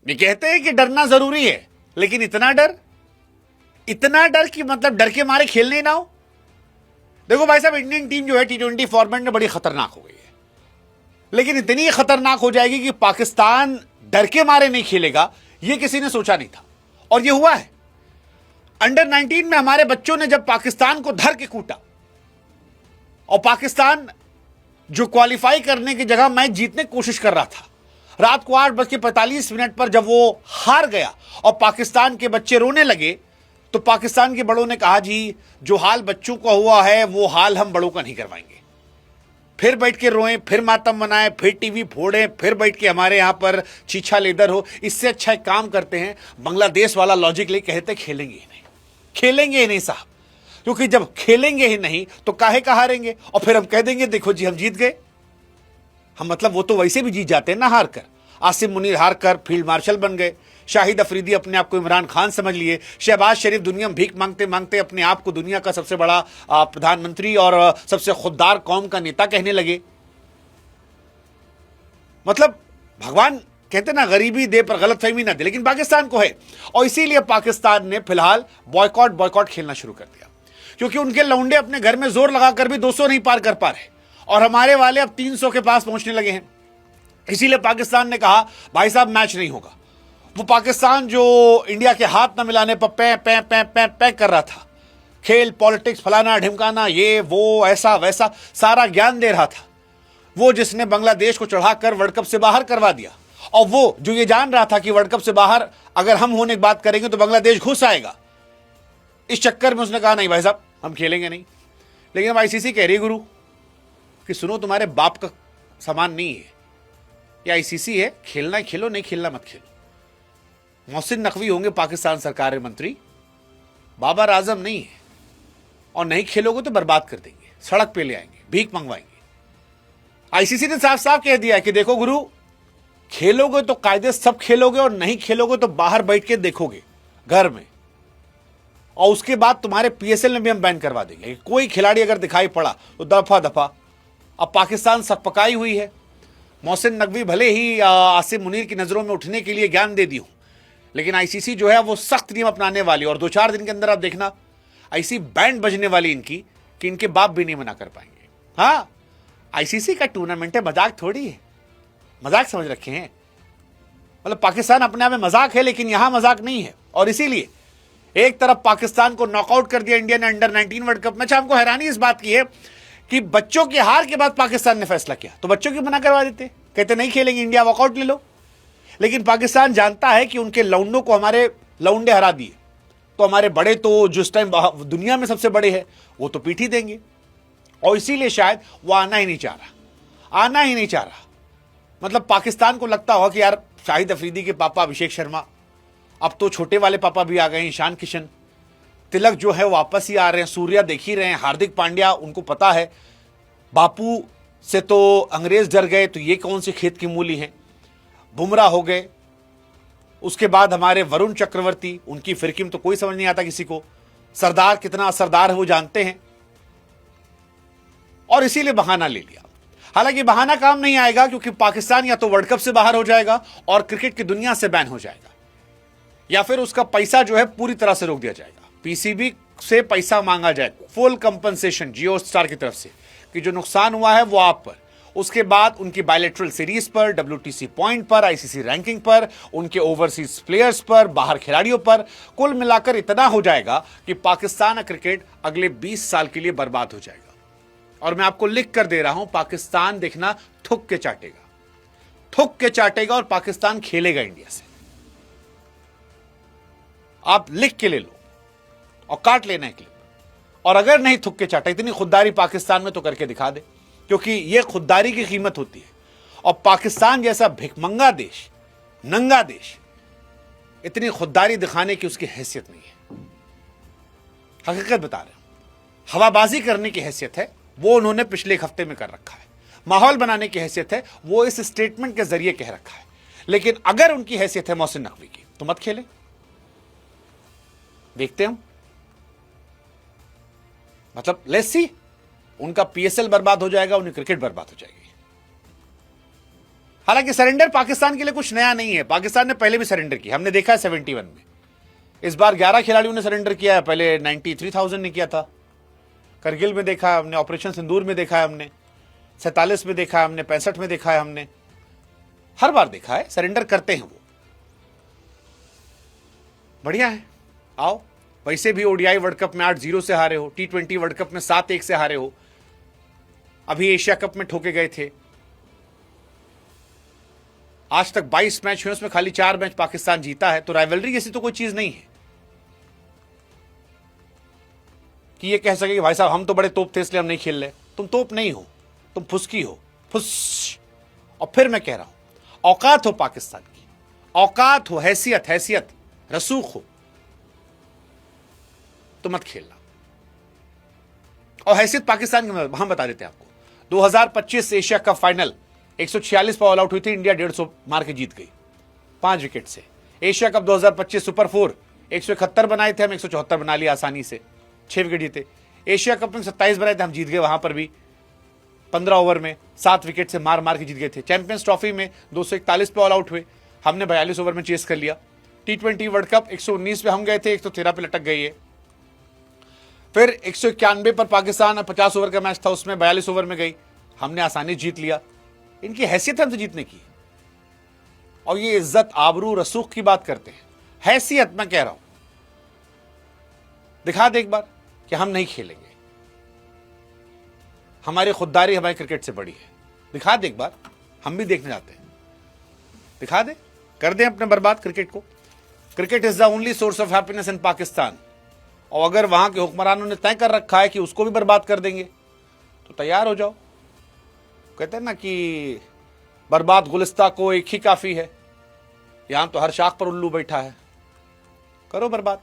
ये कहते हैं कि डरना जरूरी है, लेकिन इतना डर कि मतलब डर के मारे खेलने ना हो। देखो भाई साहब, इंडियन टीम जो है T20 फॉर्मेट में बड़ी खतरनाक हो गई है, लेकिन इतनी खतरनाक हो जाएगी कि पाकिस्तान डर के मारे नहीं खेलेगा, यह किसी ने सोचा नहीं था, और यह हुआ है। अंडर 19 में हमारे बच्चों ने जब पाकिस्तान को धर के कूटा और पाकिस्तान जो क्वालिफाई करने की जगह मैच जीतने की कोशिश कर रहा था, रात को 8:45 पर जब वो हार गया और पाकिस्तान के बच्चे रोने लगे, तो पाकिस्तान के बड़ों ने कहा, जी जो हाल बच्चों का हुआ है वो हाल हम बड़ों का नहीं करवाएंगे। फिर बैठ के रोएं, फिर मातम मनाएं, फिर टीवी फोड़ें, फिर बैठ के हमारे यहां पर चीछा लेदर हो। इससे अच्छा एक काम करते हैं, बांग्लादेश वाला लॉजिक ले कहते खेलेंगे ही नहीं साहब, क्योंकि जब खेलेंगे ही नहीं तो काहे का हारेंगे, और फिर हम कह देंगे देखो जी हम जीत गए। हम मतलब वो तो वैसे भी जीत जाते हैं ना हार कर। आसिम मुनीर हार कर फील्ड मार्शल बन गए, शाहिद अफरीदी अपने आप को इमरान खान समझ लिए, शहबाज शरीफ दुनिया में भीख मांगते मांगते अपने आप को दुनिया का सबसे बड़ा प्रधानमंत्री और सबसे खुददार कौम का नेता कहने लगे। मतलब भगवान कहते ना, गरीबी दे पर गलतफहमी ना दे, लेकिन पाकिस्तान को है, और इसीलिए पाकिस्तान ने फिलहाल बॉयकॉट खेलना शुरू कर दिया, क्योंकि उनके लौंडे अपने घर में जोर लगाकर भी 200 नहीं पार कर पा रहे, और हमारे वाले अब 300 के पास पहुंचने लगे हैं। इसीलिए पाकिस्तान ने कहा भाई साहब मैच नहीं होगा। वो पाकिस्तान जो इंडिया के हाथ न मिलाने पर पै कर रहा था, खेल पॉलिटिक्स फलाना ढिमकाना, ये वो ऐसा वैसा सारा ज्ञान दे रहा था, वो जिसने बांग्लादेश को चढ़ाकर वर्ल्ड कप से बाहर करवा दिया, और वो जो ये जान रहा था कि वर्ल्ड कप से बाहर अगर हम होने की बात करेंगे तो बांग्लादेश घुस आएगा, इस चक्कर में उसने कहा नहीं भाई साहब हम खेलेंगे नहीं। लेकिन अब आईसीसी कह रही गुरु कि सुनो, तुम्हारे बाप का सामान नहीं है, ये आईसीसी है, खेलना है खेलो, नहीं खेलना मत खेलो। मोहसिन नकवी होंगे पाकिस्तान सरकार के मंत्री, बाबर आजम नहीं है, और नहीं खेलोगे तो बर्बाद कर देंगे, सड़क पे ले आएंगे, भीख मंगवाएंगे। आईसीसी ने साफ साफ कह दिया कि देखो गुरु, खेलोगे तो कायदे सब खेलोगे, और नहीं खेलोगे तो बाहर बैठ के देखोगे घर में, और उसके बाद तुम्हारे पीएसएल में भी हम बैन करवा देंगे। कोई खिलाड़ी अगर दिखाई पड़ा तो दफा दफा। अब पाकिस्तान सकपकाई हुई है। मोहसिन नकवी भले ही आसिम मुनीर की नजरों में उठने के लिए ज्ञान दे दी हूं, लेकिन आईसीसी जो है वो सख्त नियम अपनाने वाली, और 2-4 दिन के अंदर आप देखना ऐसी बैंड बजने वाली इनकी कि इनके बाप भी नहीं मना कर पाएंगे। हाँ, आईसीसी का टूर्नामेंट है, मजाक थोड़ी है, मजाक समझ रखे हैं। मतलब पाकिस्तान अपने आप में मजाक है, लेकिन यहां मजाक नहीं है। और इसीलिए एक तरफ पाकिस्तान को नॉकआउट कर दिया इंडिया ने अंडर 19 वर्ल्ड कप में। अच्छा, हमको हैरानी इस बात की है कि बच्चों की हार के बाद पाकिस्तान ने फैसला किया, तो बच्चों की मना करवा देते, कहते नहीं खेलेंगे, इंडिया वॉकआउट ले लो। लेकिन पाकिस्तान जानता है कि उनके लौंडों को हमारे लौंडे हरा दिए, तो हमारे बड़े तो जो इस टाइम दुनिया में सबसे बड़े हैं वो तो पीठ ही देंगे, और इसीलिए शायद वो आना ही नहीं चाह रहा। मतलब पाकिस्तान को लगता होगा कि यार शाहिद अफरीदी के पापा अभिषेक शर्मा, अब तो छोटे वाले पापा भी आ गए हैं, ईशान किशन, तिलक जो है वापस ही आ रहे हैं, सूर्या देख ही रहे हैं, हार्दिक पांड्या, उनको पता है बापू से तो अंग्रेज डर गए, तो ये कौन से खेत की मूली हैं। बुमराह हो गए, उसके बाद हमारे वरुण चक्रवर्ती, उनकी फिरकी में तो कोई समझ नहीं आता किसी को। सरदार कितना असरदार है वो जानते हैं, और इसीलिए बहाना ले लिया। हालांकि बहाना काम नहीं आएगा, क्योंकि पाकिस्तान या तो वर्ल्ड कप से बाहर हो जाएगा और क्रिकेट की दुनिया से बैन हो जाएगा, या फिर उसका पैसा जो है पूरी तरह से रोक दिया जाएगा। पीसीबी से पैसा मांगा जाएगा, फुल कंपनसेशन जियो स्टार की तरफ से, कि जो नुकसान हुआ है वो आप पर। उसके बाद उनकी बायलैटरल सीरीज पर, डब्ल्यूटीसी पॉइंट पर, आईसीसी रैंकिंग पर, उनके ओवरसीज प्लेयर्स पर, बाहर खिलाड़ियों पर, कुल मिलाकर इतना हो जाएगा कि पाकिस्तान क्रिकेट अगले 20 साल के लिए बर्बाद हो जाएगा। और मैं आपको लिख कर दे रहा हूं, पाकिस्तान देखना थुक के चाटेगा और पाकिस्तान खेलेगा इंडिया से। आप लिख के ले लो और काट लेना है क्लिप, और अगर नहीं थुक के चाटा, इतनी खुददारी पाकिस्तान में तो करके दिखा दे, क्योंकि यह खुददारी की कीमत होती है। और पाकिस्तान जैसा भिखमंगा देश, नंगा देश, इतनी खुददारी दिखाने की उसकी हैसियत नहीं है। हकीकत बता रहे हैं, हवाबाजी करने की हैसियत है, वो उन्होंने पिछले एक हफ्ते में कर रखा है। माहौल बनाने की हैसियत है, वो इस स्टेटमेंट के जरिए कह रखा है। लेकिन अगर उनकी हैसियत है मोहसिन नकवी की, तो मत खेले, देखते हम। मतलब लेट्स सी, उनका पीएसएल बर्बाद हो जाएगा, उनकी क्रिकेट बर्बाद हो जाएगी। हालांकि सरेंडर पाकिस्तान के लिए कुछ नया नहीं है, पाकिस्तान ने पहले भी सरेंडर किया, हमने देखा है 71 में। इस बार 11 खिलाड़ियों ने सरेंडर किया है, पहले 93,000 ने किया था। करगिल में देखा है हमने, ऑपरेशन सिंदूर में देखा है हमने, 47 में देखा है हमने, 65 में देखा है हमने, हर बार देखा है सरेंडर करते हैं वो। बढ़िया है, आओ। वैसे भी ओडीआई वर्ल्ड कप में 8-0 से हारे हो, T20 वर्ल्ड कप में 7-1 से हारे हो, अभी एशिया कप में ठोके गए थे। आज तक 22 मैच हुए, उसमें खाली 4 मैच पाकिस्तान जीता है। तो राइवलरी जैसी तो कोई चीज नहीं है कि ये कह सके कि भाई साहब हम तो बड़े तोप थे इसलिए हम नहीं खेल रहे। तुम तोप नहीं हो, तुम फुसकी हो, फुस। और फिर मैं कह रहा हूं, औकात हो पाकिस्तान की, औकात हो, हैसियत रसूख हो, तो मत खेलना। और हैसियत पाकिस्तान की हम बता देते हैं आपको, 2025 एशिया कप फाइनल 146 पर ऑल आउट हुई थी, इंडिया 150 मार के जीत गई 5 विकेट से। एशिया कप 2025 सुपर 4 171 बनाए थे हम, 174 बना लिया आसानी से, 6 विकेट जीते। एशिया कप में 27 बनाए थे हम, जीत गए वहां पर भी 15 ओवर में 7 विकेट से मार के जीत गए थे। चैंपियंस ट्रॉफी में 241 पे ऑल आउट हुए, हमने 42 ओवर में चेस कर लिया। T20 वर्ल्ड कप 119 पे हम गए थे, 113 पे लटक गई है। फिर 191 पर पाकिस्तान 50 ओवर का मैच था, उसमें 42 ओवर में गई, हमने आसानी जीत लिया। इनकी हैसियत है हमसे जीतने की, और ये इज्जत आबरू रसूख की बात करते हैं। हैसियत मैं कह रहा हूं, दिखा दे एक बार कि हम नहीं खेलेंगे, हमारी खुददारी हमारी क्रिकेट से बड़ी है। दिखा दे एक बार, हम भी देखने जाते हैं। दिखा दे, कर दे अपने बर्बाद क्रिकेट को। Cricket is the only source of happiness in Pakistan. और अगर वहां के हुक्मरानों ने तय कर रखा है कि उसको भी बर्बाद कर देंगे, तो तैयार हो जाओ। कहते हैं ना कि बर्बाद गुलिस्ता को एक ही काफी है, यहां तो हर शाख पर उल्लू बैठा है। करो बर्बाद।